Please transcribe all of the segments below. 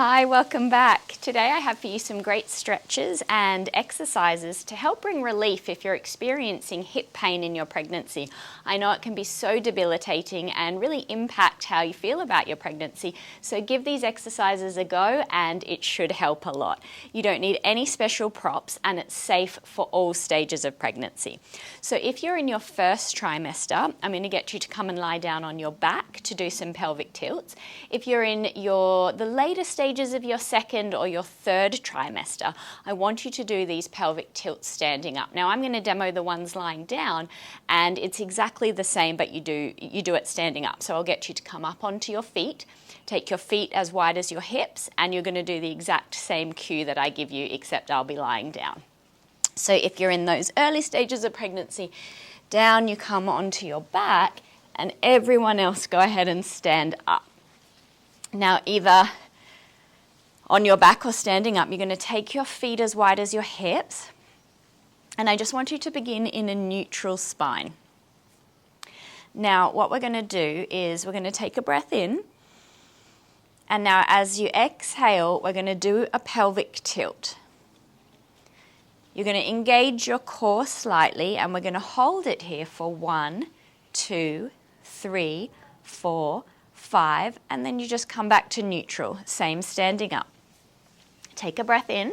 Hi, welcome back. Today I have for you some great stretches and exercises to help bring relief if you're experiencing hip pain in your pregnancy. I know it can be so debilitating and really impact how you feel about your pregnancy, so give these exercises a go and it should help a lot. You don't need any special props and it's safe for all stages of pregnancy. So if you're in your first trimester, I'm going to get you to come and lie down on your back to do some pelvic tilts. If you're in the later stages of your second or your third trimester, I want you to do these pelvic tilts standing up. Now I'm going to demo the ones lying down and it's exactly the same, but you do it standing up. So I'll get you to come up onto your feet, take your feet as wide as your hips, and you're going to do the exact same cue that I give you, except I'll be lying down. So if you're in those early stages of pregnancy, down you come onto your back and everyone else go ahead and stand up. Now either on your back or standing up, you're going to take your feet as wide as your hips, and I just want you to begin in a neutral spine. Now what we're going to do is we're going to take a breath in, and now as you exhale, we're going to do a pelvic tilt. You're going to engage your core slightly, and we're going to hold it here for 1, 2, 3, 4, 5, and then you just come back to neutral, same standing up. Take a breath in,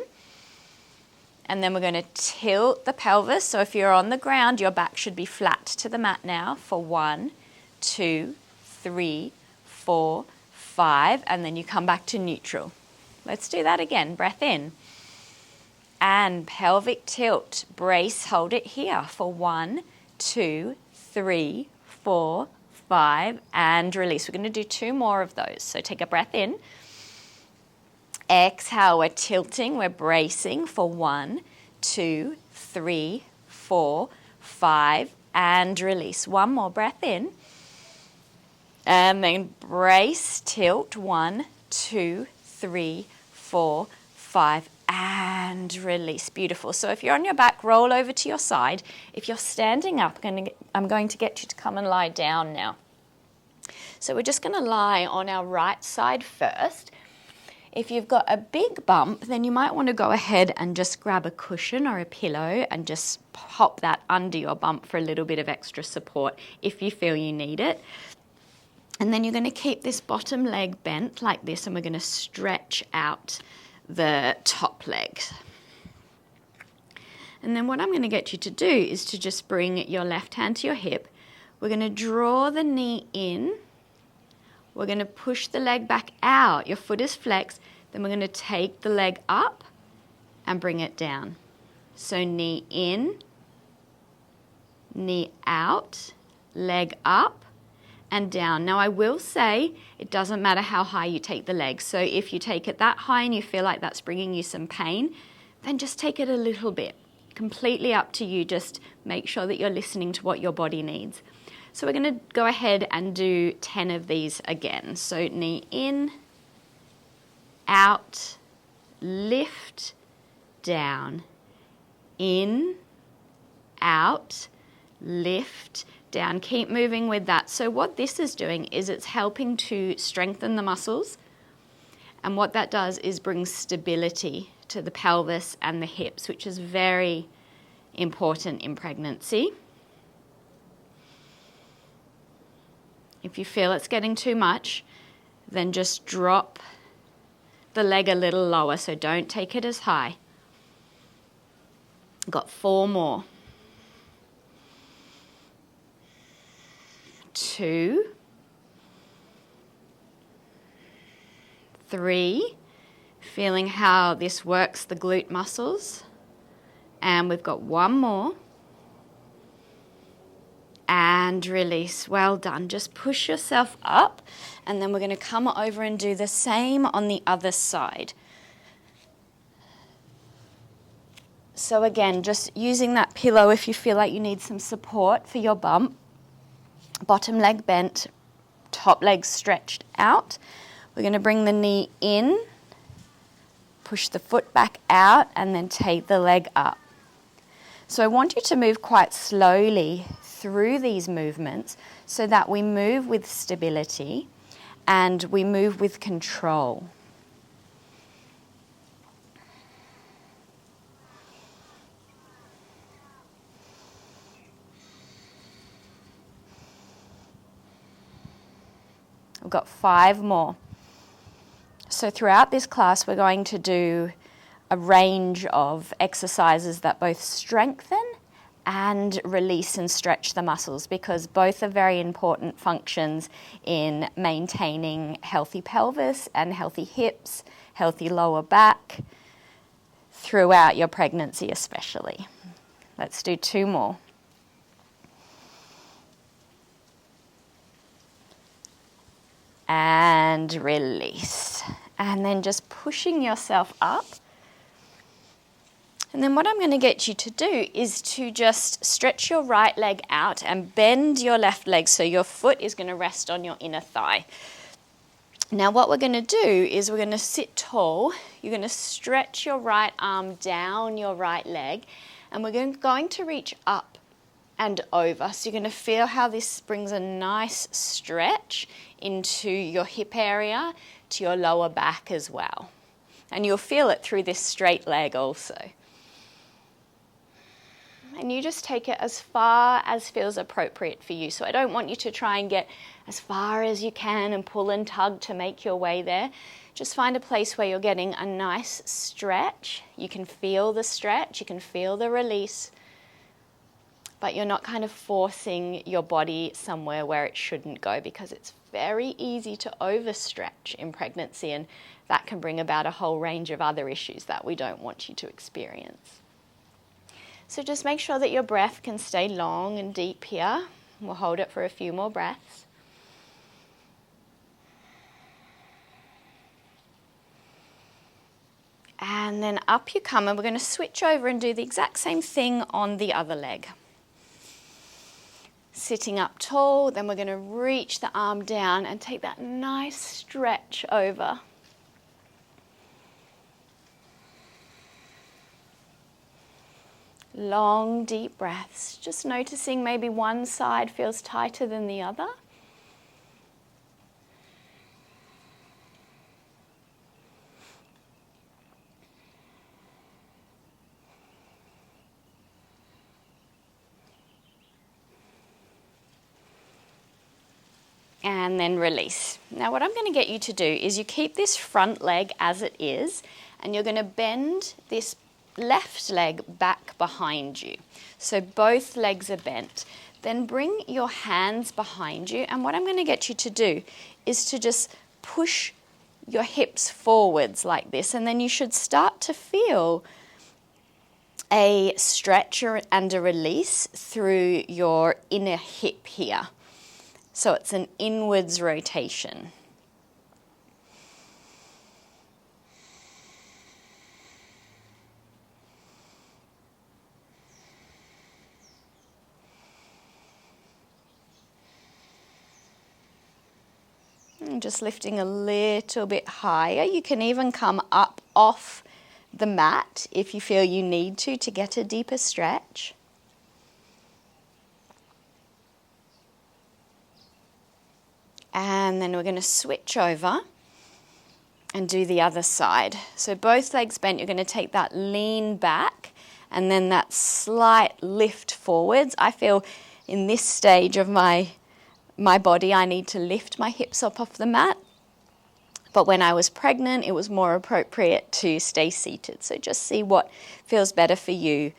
and then we're going to tilt the pelvis. So if you're on the ground, your back should be flat to the mat now for 1, 2, 3, 4, 5, and then you come back to neutral. Let's do that again. Breath in, and pelvic tilt. Brace, hold it here for 1, 2, 3, 4, 5, and release. We're going to do 2 more of those. So take a breath in. Exhale, we're tilting, we're bracing for 1, 2, 3, 4, 5, and release. 1 more breath in. And then brace, tilt, 1, 2, 3, 4, 5, and release. Beautiful. So if you're on your back, roll over to your side. If you're standing up, I'm going to get you to come and lie down now. So we're just going to lie on our right side first. If you've got a big bump, then you might want to go ahead and just grab a cushion or a pillow and just pop that under your bump for a little bit of extra support if you feel you need it. And then you're going to keep this bottom leg bent like this, and we're going to stretch out the top leg. And then what I'm going to get you to do is to just bring your left hand to your hip. We're going to draw the knee in. We're going to push the leg back out. Your foot is flexed. Then we're going to take the leg up and bring it down. So knee in, knee out, leg up and down. Now I will say it doesn't matter how high you take the leg. So if you take it that high and you feel like that's bringing you some pain, then just take it a little bit. Completely up to you. Just make sure that you're listening to what your body needs. So we're going to go ahead and do 10 of these again. So knee in, out, lift, down, in, out, lift, down. Keep moving with that. So what this is doing is it's helping to strengthen the muscles. And what that does is bring stability to the pelvis and the hips, which is very important in pregnancy. If you feel it's getting too much, then just drop the leg a little lower, so don't take it as high. Got 4 more. 2, 3, feeling how this works the glute muscles. And we've got 1 more. And release. Well done. Just push yourself up, and then we're going to come over and do the same on the other side. So again, just using that pillow if you feel like you need some support for your bump. Bottom leg bent, top leg stretched out. We're going to bring the knee in, push the foot back out, and then take the leg up. So I want you to move quite slowly through these movements so that we move with stability and we move with control. I've got 5 more. So throughout this class, we're going to do a range of exercises that both strengthen and release and stretch the muscles, because both are very important functions in maintaining healthy pelvis and healthy hips, healthy lower back, throughout your pregnancy especially. Let's do 2 more. And release. And then just pushing yourself up. And then what I'm going to get you to do is to just stretch your right leg out and bend your left leg so your foot is going to rest on your inner thigh. Now what we're going to do is we're going to sit tall. You're going to stretch your right arm down your right leg, and we're going to reach up and over. So you're going to feel how this brings a nice stretch into your hip area, to your lower back as well. And you'll feel it through this straight leg also. And you just take it as far as feels appropriate for you. So I don't want you to try and get as far as you can and pull and tug to make your way there. Just find a place where you're getting a nice stretch. You can feel the stretch, you can feel the release, but you're not kind of forcing your body somewhere where it shouldn't go, because it's very easy to overstretch in pregnancy, and that can bring about a whole range of other issues that we don't want you to experience. So just make sure that your breath can stay long and deep here. We'll hold it for a few more breaths. And then up you come, and we're going to switch over and do the exact same thing on the other leg. Sitting up tall, then we're going to reach the arm down and take that nice stretch over. Long, deep breaths, just noticing maybe one side feels tighter than the other. And then release. Now what I'm going to get you to do is you keep this front leg as it is, and you're going to bend this left leg back behind you. So both legs are bent. Then bring your hands behind you, and what I'm going to get you to do is to just push your hips forwards like this, and then you should start to feel a stretch and a release through your inner hip here. So it's an inwards rotation. And just lifting a little bit higher. You can even come up off the mat if you feel you need to get a deeper stretch. And then we're going to switch over and do the other side. So both legs bent, you're going to take that lean back and then that slight lift forwards. I feel in this stage of my body, I need to lift my hips up off the mat. But when I was pregnant, it was more appropriate to stay seated. So just see what feels better for you.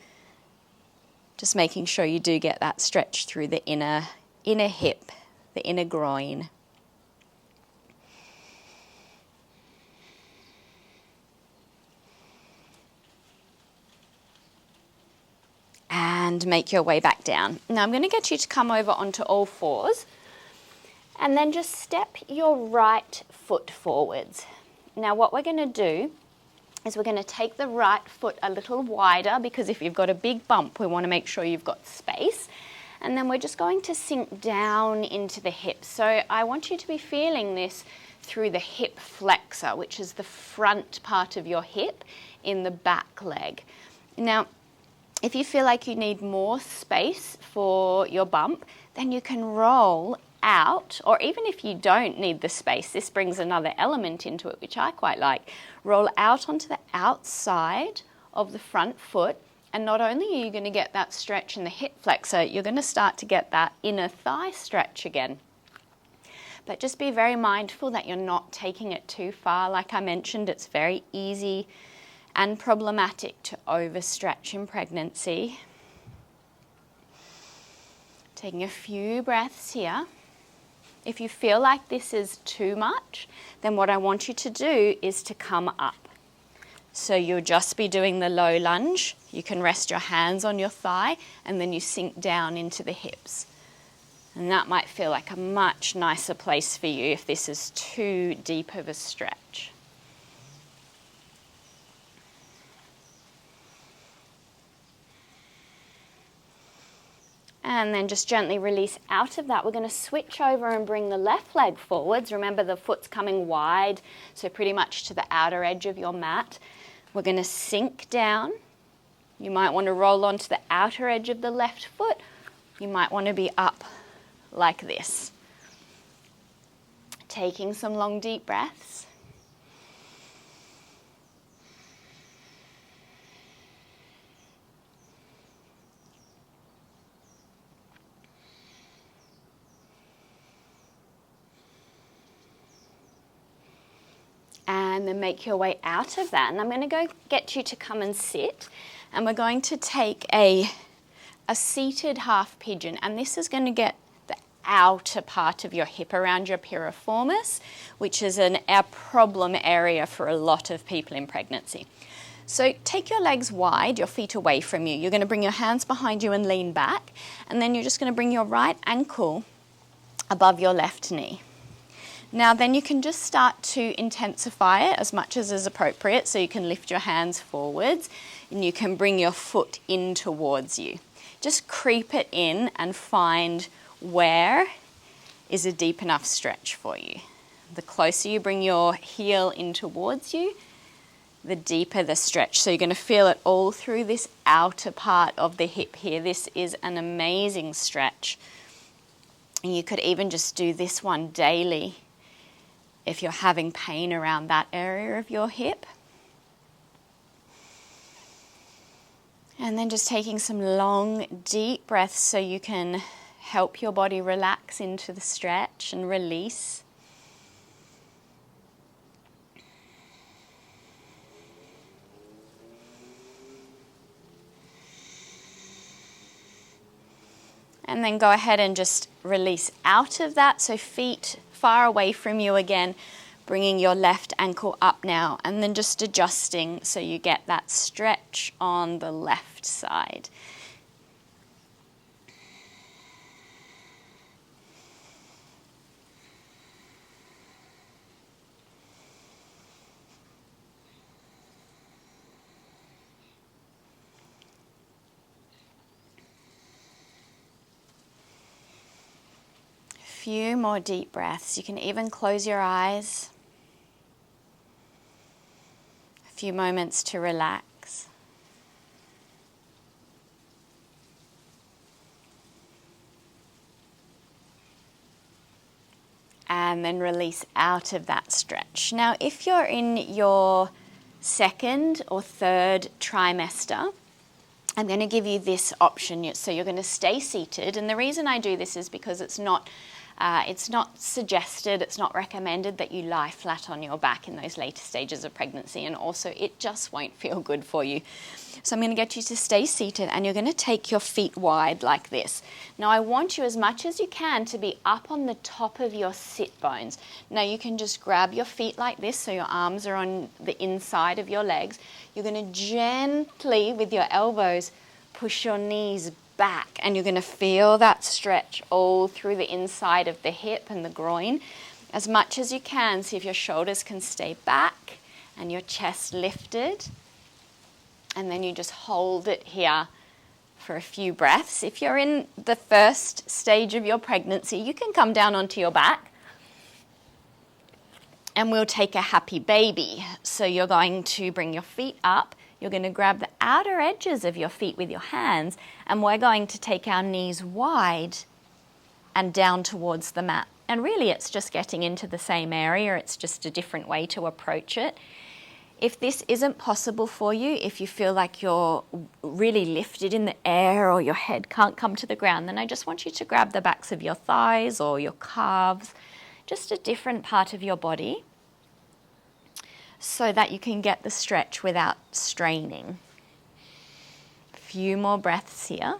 Just making sure you do get that stretch through the inner hip, the inner groin. And make your way back down. Now I'm going to get you to come over onto all fours, and then just step your right foot forwards. Now what we're going to do is we're going to take the right foot a little wider, because if you've got a big bump, we want to make sure you've got space. And then we're just going to sink down into the hips. So I want you to be feeling this through the hip flexor, which is the front part of your hip in the back leg. Now, if you feel like you need more space for your bump, then you can roll out, or even if you don't need the space, this brings another element into it, which I quite like. Roll out onto the outside of the front foot, and not only are you going to get that stretch in the hip flexor, you're going to start to get that inner thigh stretch again. But just be very mindful that you're not taking it too far. Like I mentioned, it's very easy and problematic to overstretch in pregnancy. Taking a few breaths here. If you feel like this is too much, then what I want you to do is to come up. So you'll just be doing the low lunge. You can rest your hands on your thigh and then you sink down into the hips. And that might feel like a much nicer place for you if this is too deep of a stretch. And then just gently release out of that. We're going to switch over and bring the left leg forwards. Remember, the foot's coming wide, so pretty much to the outer edge of your mat. We're going to sink down. You might want to roll onto the outer edge of the left foot. You might want to be up like this. Taking some long, deep breaths. And then make your way out of that. And I'm going to go get you to come and sit. And we're going to take a seated half pigeon. And this is going to get the outer part of your hip around your piriformis, which is our problem area for a lot of people in pregnancy. So take your legs wide, your feet away from you. You're going to bring your hands behind you and lean back. And then you're just going to bring your right ankle above your left knee. Now then you can just start to intensify it as much as is appropriate, so you can lift your hands forwards and you can bring your foot in towards you. Just creep it in and find where is a deep enough stretch for you. The closer you bring your heel in towards you, the deeper the stretch. So you're going to feel it all through this outer part of the hip here. This is an amazing stretch. And you could even just do this one daily if you're having pain around that area of your hip. And then just taking some long, deep breaths so you can help your body relax into the stretch and release. And then go ahead and just release out of that. So feet far away from you again, bringing your left ankle up now, and then just adjusting so you get that stretch on the left side. Few more deep breaths. You can even close your eyes. A few moments to relax. And then release out of that stretch. Now, if you're in your second or third trimester, I'm going to give you this option. So you're going to stay seated. And the reason I do this is because it's not suggested, it's not recommended that you lie flat on your back in those later stages of pregnancy, and also it just won't feel good for you. So I'm going to get you to stay seated, and you're going to take your feet wide like this. Now I want you as much as you can to be up on the top of your sit bones. Now you can just grab your feet like this so your arms are on the inside of your legs. You're going to gently, with your elbows, push your knees back, and you're going to feel that stretch all through the inside of the hip and the groin as much as you can. See if your shoulders can stay back and your chest lifted, and then you just hold it here for a few breaths. If you're in the first stage of your pregnancy, you can come down onto your back and we'll take a happy baby. So you're going to bring your feet up. You're going to grab the outer edges of your feet with your hands, and we're going to take our knees wide and down towards the mat. And really it's just getting into the same area, it's just a different way to approach it. If this isn't possible for you, if you feel like you're really lifted in the air or your head can't come to the ground, then I just want you to grab the backs of your thighs or your calves, just a different part of your body so that you can get the stretch without straining. A few more breaths here.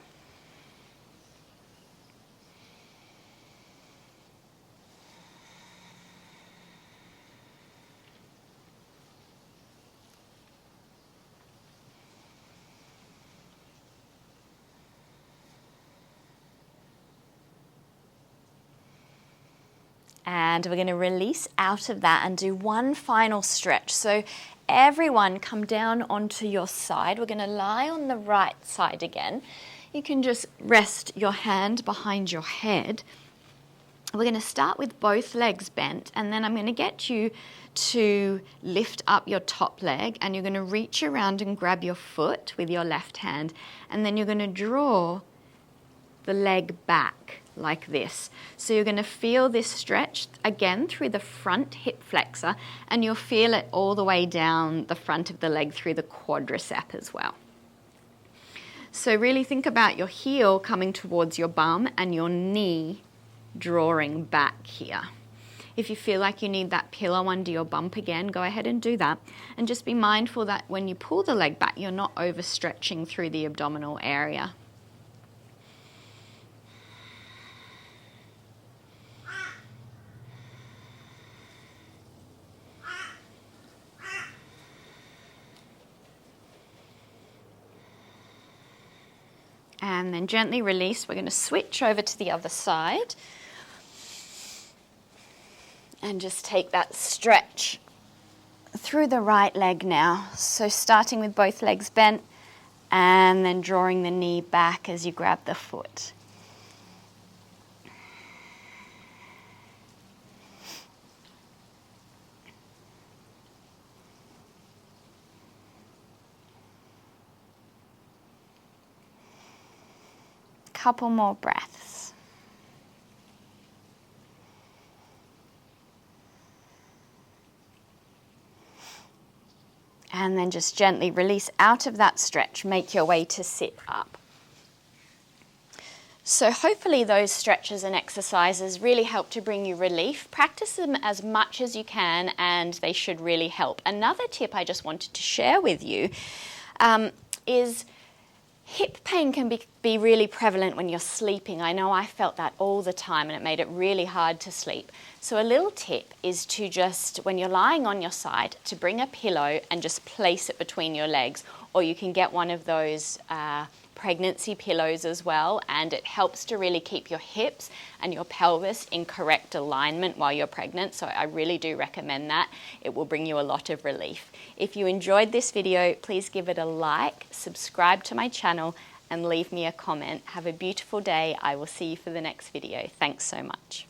And we're going to release out of that and do one final stretch. So everyone come down onto your side. We're going to lie on the right side again. You can just rest your hand behind your head. We're going to start with both legs bent, and then I'm going to get you to lift up your top leg, and you're going to reach around and grab your foot with your left hand, and then you're going to draw the leg back like this. So you're going to feel this stretch again through the front hip flexor, and you'll feel it all the way down the front of the leg through the quadricep as well. So really think about your heel coming towards your bum and your knee drawing back here. If you feel like you need that pillow under your bump again, go ahead and do that. And just be mindful that when you pull the leg back, you're not overstretching through the abdominal area. And then gently release. We're going to switch over to the other side. And just take that stretch through the right leg now. So starting with both legs bent and then drawing the knee back as you grab the foot. Couple more breaths. And then just gently release out of that stretch. Make your way to sit up. So hopefully those stretches and exercises really help to bring you relief. Practice them as much as you can, and they should really help. Another tip I just wanted to share with you is hip pain can be really prevalent when you're sleeping. I know I felt that all the time, and it made it really hard to sleep. So a little tip is to just, when you're lying on your side, to bring a pillow and just place it between your legs. Or you can get one of those pregnancy pillows as well, and it helps to really keep your hips and your pelvis in correct alignment while you're pregnant. So I really do recommend that. It will bring you a lot of relief. If you enjoyed this video, please give it a like, subscribe to my channel, and leave me a comment. Have a beautiful day. I will see you for the next video. Thanks so much.